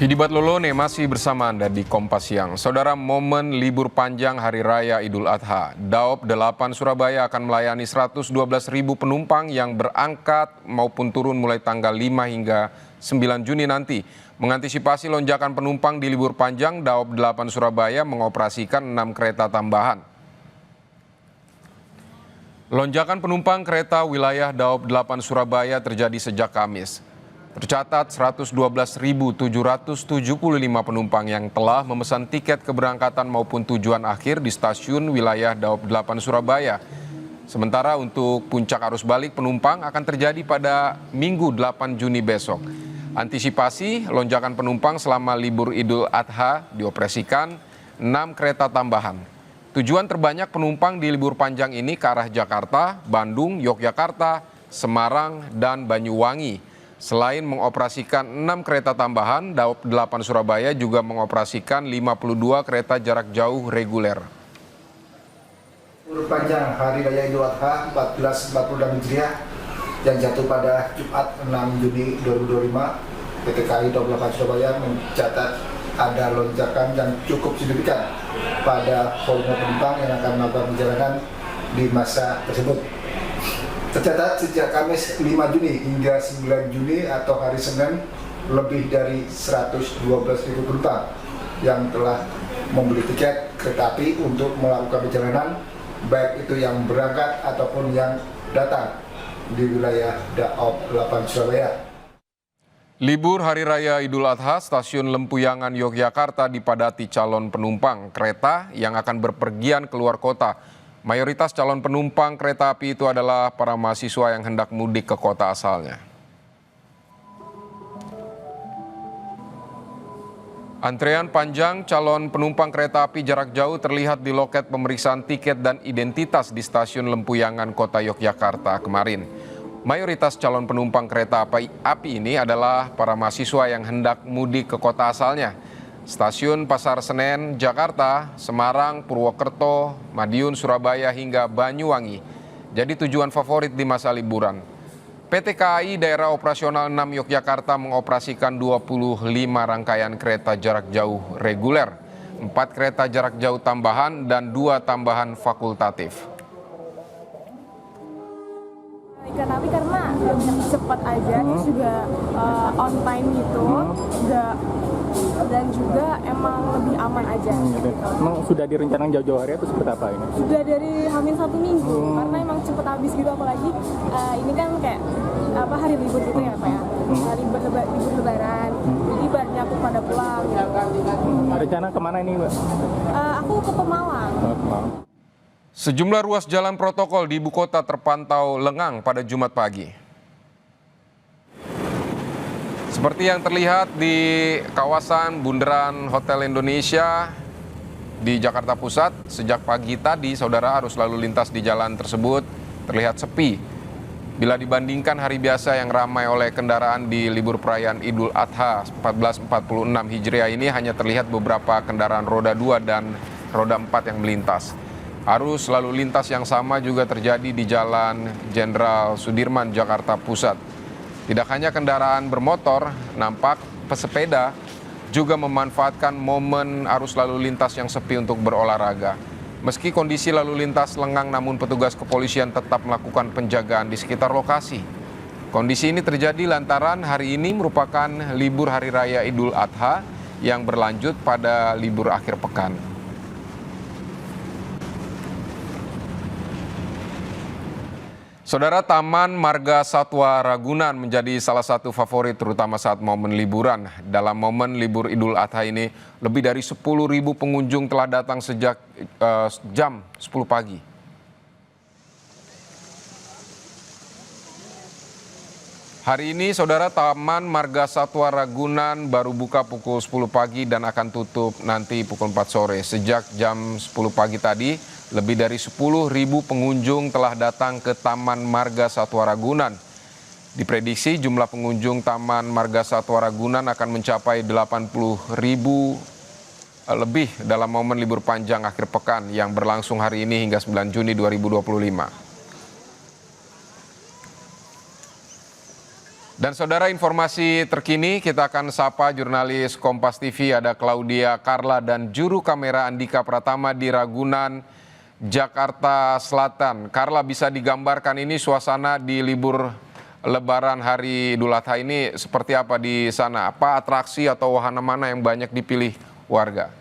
Vidi Batlolone masih bersama Anda di Kompas Siang. Saudara, momen libur panjang Hari Raya Idul Adha, Daop 8 Surabaya akan melayani 112.000 penumpang yang berangkat maupun turun mulai tanggal 5 hingga 9 Juni nanti. Mengantisipasi lonjakan penumpang di libur panjang, Daop 8 Surabaya mengoperasikan 6 kereta tambahan. Lonjakan penumpang kereta wilayah Daop 8 Surabaya terjadi sejak Kamis. Tercatat 112.775 penumpang yang telah memesan tiket keberangkatan maupun tujuan akhir di stasiun wilayah Daop 8 Surabaya. Sementara untuk puncak arus balik penumpang akan terjadi pada Minggu 8 Juni besok. Antisipasi lonjakan penumpang selama libur Idul Adha dioperasikan 6 kereta tambahan. Tujuan terbanyak penumpang di libur panjang ini ke arah Jakarta, Bandung, Yogyakarta, Semarang, dan Banyuwangi. Selain mengoperasikan 6 kereta tambahan, Daop 8 Surabaya juga mengoperasikan 52 kereta jarak jauh reguler. Libur panjang Hari Raya Idul Adha 1446 Hijriah yang jatuh pada Jumat 6 Juni 2025, PT KAI Daop 8 Surabaya mencatat ada lonjakan yang cukup signifikan pada volume penumpang yang akan melakukan perjalanan di masa tersebut. Tercatat sejak Kamis 5 Juni hingga 9 Juni atau hari Senin, lebih dari 112.000 penumpang yang telah membeli tiket kereta api untuk melakukan perjalanan, baik itu yang berangkat ataupun yang datang di wilayah Daop 8 Surabaya. Libur Hari Raya Idul Adha, Stasiun Lempuyangan Yogyakarta dipadati calon penumpang kereta yang akan berpergian keluar kota. Mayoritas calon penumpang kereta api itu adalah para mahasiswa yang hendak mudik ke kota asalnya. Antrean panjang calon penumpang kereta api jarak jauh terlihat di loket pemeriksaan tiket dan identitas di Stasiun Lempuyangan Kota Yogyakarta kemarin. Mayoritas calon penumpang kereta api ini adalah para mahasiswa yang hendak mudik ke kota asalnya. Stasiun Pasar Senen, Jakarta, Semarang, Purwokerto, Madiun, Surabaya hingga Banyuwangi jadi tujuan favorit di masa liburan. PT KAI Daerah Operasional 6 Yogyakarta mengoperasikan 25 rangkaian kereta jarak jauh reguler, 4 kereta jarak jauh tambahan, dan 2 tambahan fakultatif. Kereta api karena cepat aja, terus juga on time gitu, dan juga emang lebih aman aja. Emang sudah direncanakan jauh-jauh hari atau seperti apa ini? Sudah dari hamin 1 minggu, karena emang cepet habis gitu, apalagi ini kan kayak hari libur gitu ya Pak ya, libur lebaran, jadi banyak aku pada pulang. Rencana kemana ini Mbak? Aku ke Pemalang. Sejumlah ruas jalan protokol di ibu kota terpantau lengang pada Jumat pagi. Seperti yang terlihat di kawasan Bundaran Hotel Indonesia di Jakarta Pusat, sejak pagi tadi, saudara, arus lalu lintas di jalan tersebut terlihat sepi. Bila dibandingkan hari biasa yang ramai oleh kendaraan di libur perayaan Idul Adha 1446 Hijriah ini, hanya terlihat beberapa kendaraan roda 2 dan roda 4 yang melintas. Arus lalu lintas yang sama juga terjadi di Jalan Jenderal Sudirman, Jakarta Pusat. Tidak hanya kendaraan bermotor, nampak pesepeda juga memanfaatkan momen arus lalu lintas yang sepi untuk berolahraga. Meski kondisi lalu lintas lengang, namun petugas kepolisian tetap melakukan penjagaan di sekitar lokasi. Kondisi ini terjadi lantaran hari ini merupakan libur Hari Raya Idul Adha yang berlanjut pada libur akhir pekan. Saudara, Taman Marga Satwa Ragunan menjadi salah satu favorit terutama saat momen liburan. Dalam momen libur Idul Adha ini, lebih dari 10.000 pengunjung telah datang sejak jam 10 pagi. Hari ini, saudara, Taman Marga Satwa Ragunan baru buka pukul 10 pagi dan akan tutup nanti pukul 4 sore. Sejak jam 10 pagi tadi, lebih dari 10.000 pengunjung telah datang ke Taman Marga Satwa Ragunan. Diprediksi jumlah pengunjung Taman Marga Satwa Ragunan akan mencapai 80.000 lebih dalam momen libur panjang akhir pekan yang berlangsung hari ini hingga 9 Juni 2025. Dan saudara, informasi terkini kita akan sapa jurnalis Kompas TV, ada Claudia Carla dan juru kamera Andika Pratama di Ragunan, Jakarta Selatan. Carla, bisa digambarkan ini suasana di libur Lebaran hari Idul Adha ini seperti apa di sana? Apa atraksi atau wahana mana yang banyak dipilih warga?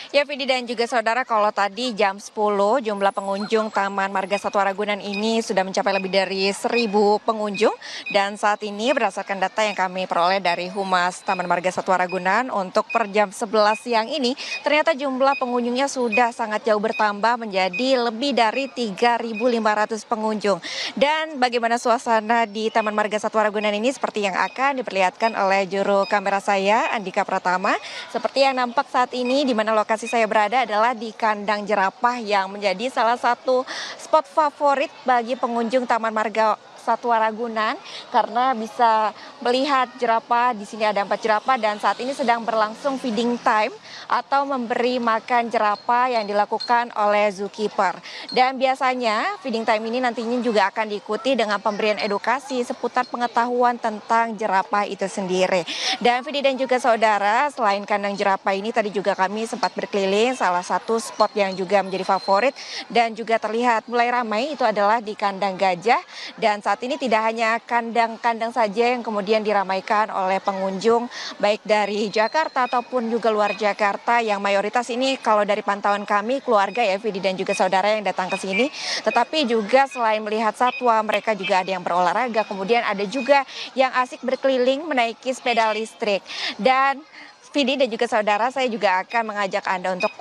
Ya, Vidi dan juga saudara, kalau tadi jam 10 jumlah pengunjung Taman Marga Satwa Ragunan ini sudah mencapai lebih dari 1.000 pengunjung. Dan saat ini berdasarkan data yang kami peroleh dari Humas Taman Marga Satwa Ragunan, untuk per jam 11 siang ini ternyata jumlah pengunjungnya sudah sangat jauh bertambah menjadi lebih dari 3.500 pengunjung. Dan bagaimana suasana di Taman Marga Satwa Ragunan ini seperti yang akan diperlihatkan oleh juru kamera saya, Andika Pratama. Seperti yang nampak saat ini, di mana lokasi saya berada adalah di kandang jerapah yang menjadi salah satu spot favorit bagi pengunjung Taman Marga Satwa Ragunan, karena bisa melihat jerapah. Di sini ada 4 jerapah dan saat ini sedang berlangsung feeding time atau memberi makan jerapah yang dilakukan oleh zookeeper. Dan biasanya feeding time ini nantinya juga akan diikuti dengan pemberian edukasi seputar pengetahuan tentang jerapah itu sendiri. Dan Vidi dan juga saudara, selain kandang jerapah ini tadi juga kami sempat berkeliling salah satu spot yang juga menjadi favorit dan juga terlihat mulai ramai, itu adalah di kandang gajah. Dan saat ini tidak hanya kandang-kandang saja yang kemudian diramaikan oleh pengunjung baik dari Jakarta ataupun juga luar Jakarta, yang mayoritas ini kalau dari pantauan kami keluarga ya Vidi dan juga saudara yang datang ke sini. Tetapi juga selain melihat satwa, mereka juga ada yang berolahraga, kemudian ada juga yang asik berkeliling menaiki sepeda listrik. Dan Vidi dan juga saudara, saya juga akan mengajak Anda untuk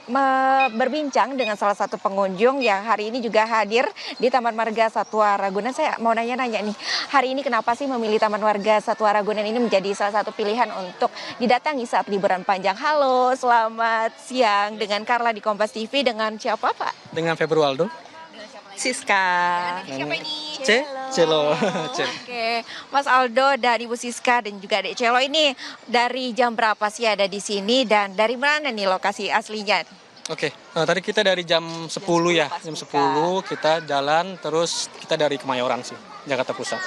berbincang dengan salah satu pengunjung yang hari ini juga hadir di Taman Marga Satwa Ragunan. Saya mau nanya-nanya nih, hari ini kenapa sih memilih Taman Marga Satwa Ragunan ini menjadi salah satu pilihan untuk didatangi saat liburan panjang? Halo, selamat siang dengan Carla di Kompas TV. Dengan siapa, Pak? Dengan Februaldo. Siska. Siapa ini? Celo. Oke, Mas Aldo dan Ibu Siska dan juga Dek Celo, ini dari jam berapa sih ada di sini dan dari mana nih lokasi aslinya? Oke, tadi kita dari jam 10 ya. Jam 10 kita jalan, terus kita dari Kemayoran sih, Jakarta Pusat.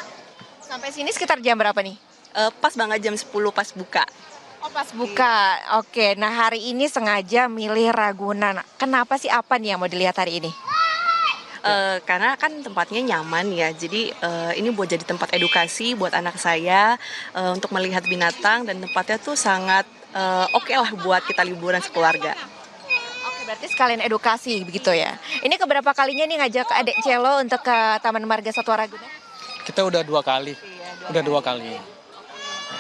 Sampai sini sekitar jam berapa nih? Pas banget jam 10 pas buka. Oh, pas buka. Oke, nah hari ini sengaja milih Ragunan. Kenapa sih, apa nih yang mau dilihat hari ini? Karena kan tempatnya nyaman ya, jadi ini buat jadi tempat edukasi buat anak saya untuk melihat binatang, dan tempatnya tuh sangat oke lah buat kita liburan sekeluarga. Oke, berarti sekalian edukasi begitu ya. Ini keberapa kalinya nih ngajak Adek Celo untuk ke Taman Marga Satwa Ragunan? Kita udah 2 kali. Udah 2 kali.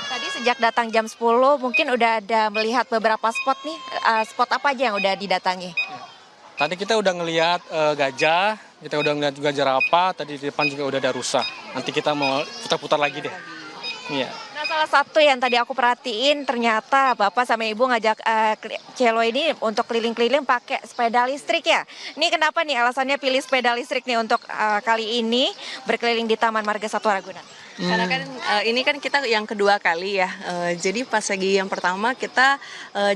Tadi sejak datang jam 10 mungkin udah ada melihat beberapa spot nih. Spot apa aja yang udah didatangi? Tadi kita udah ngelihat gajah, kita udah ngelihat juga jerapah, tadi di depan juga udah ada rusa. Nanti kita mau putar-putar lagi deh. Iya. Nah, salah satu yang tadi aku perhatiin, ternyata Bapak sama Ibu ngajak Celo ini untuk keliling-keliling pakai sepeda listrik ya. Ini kenapa nih alasannya pilih sepeda listrik nih untuk kali ini berkeliling di Taman Marga Satwa Ragunan? Karena kan ini kan kita yang kedua kali ya, jadi pas lagi yang pertama kita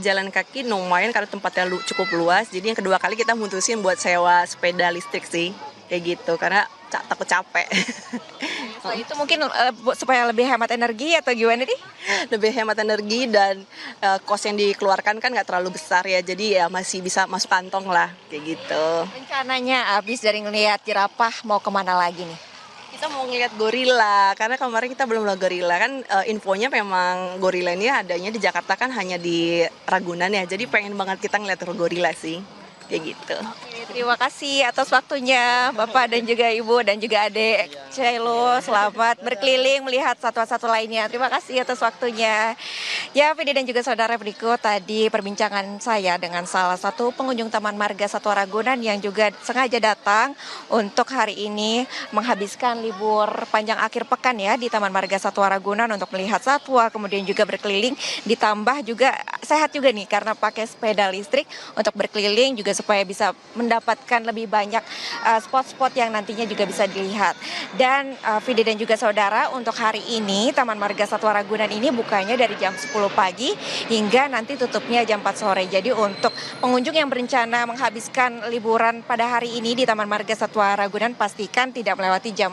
jalan kaki lumayan karena tempatnya cukup luas, jadi yang kedua kali kita mutusin buat sewa sepeda listrik sih, kayak gitu, karena takut capek. Selain itu mungkin supaya lebih hemat energi atau gimana nih? Lebih hemat energi dan kos yang dikeluarkan kan nggak terlalu besar ya, jadi ya masih bisa masuk kantong lah, kayak gitu. Rencananya abis dari ngelihat jerapah mau kemana lagi nih? Kita mau ngeliat gorila, karena kemarin kita belum lihat gorila kan, infonya memang gorila ini adanya di Jakarta kan hanya di Ragunan ya, jadi pengen banget kita ngeliat gorila sih, kayak gitu. Oke, terima kasih atas waktunya Bapak dan juga Ibu dan juga Adek Celo. Selamat berkeliling melihat satwa-satwa lainnya. Terima kasih atas waktunya. Ya, Vidi dan juga saudara, berikut tadi perbincangan saya dengan salah satu pengunjung Taman Marga Satwa Ragunan yang juga sengaja datang untuk hari ini menghabiskan libur panjang akhir pekan ya di Taman Marga Satwa Ragunan untuk melihat satwa, kemudian juga berkeliling, ditambah juga sehat juga nih karena pakai sepeda listrik untuk berkeliling juga supaya bisa mendapatkan lebih banyak spot-spot yang nantinya juga bisa dilihat. Dan Vidi dan juga saudara, untuk hari ini Taman Marga Satwa Ragunan ini bukanya dari jam 10 pagi hingga nanti tutupnya jam 4 sore. Jadi untuk pengunjung yang berencana menghabiskan liburan pada hari ini di Taman Marga Satwa Ragunan, pastikan tidak melewati jam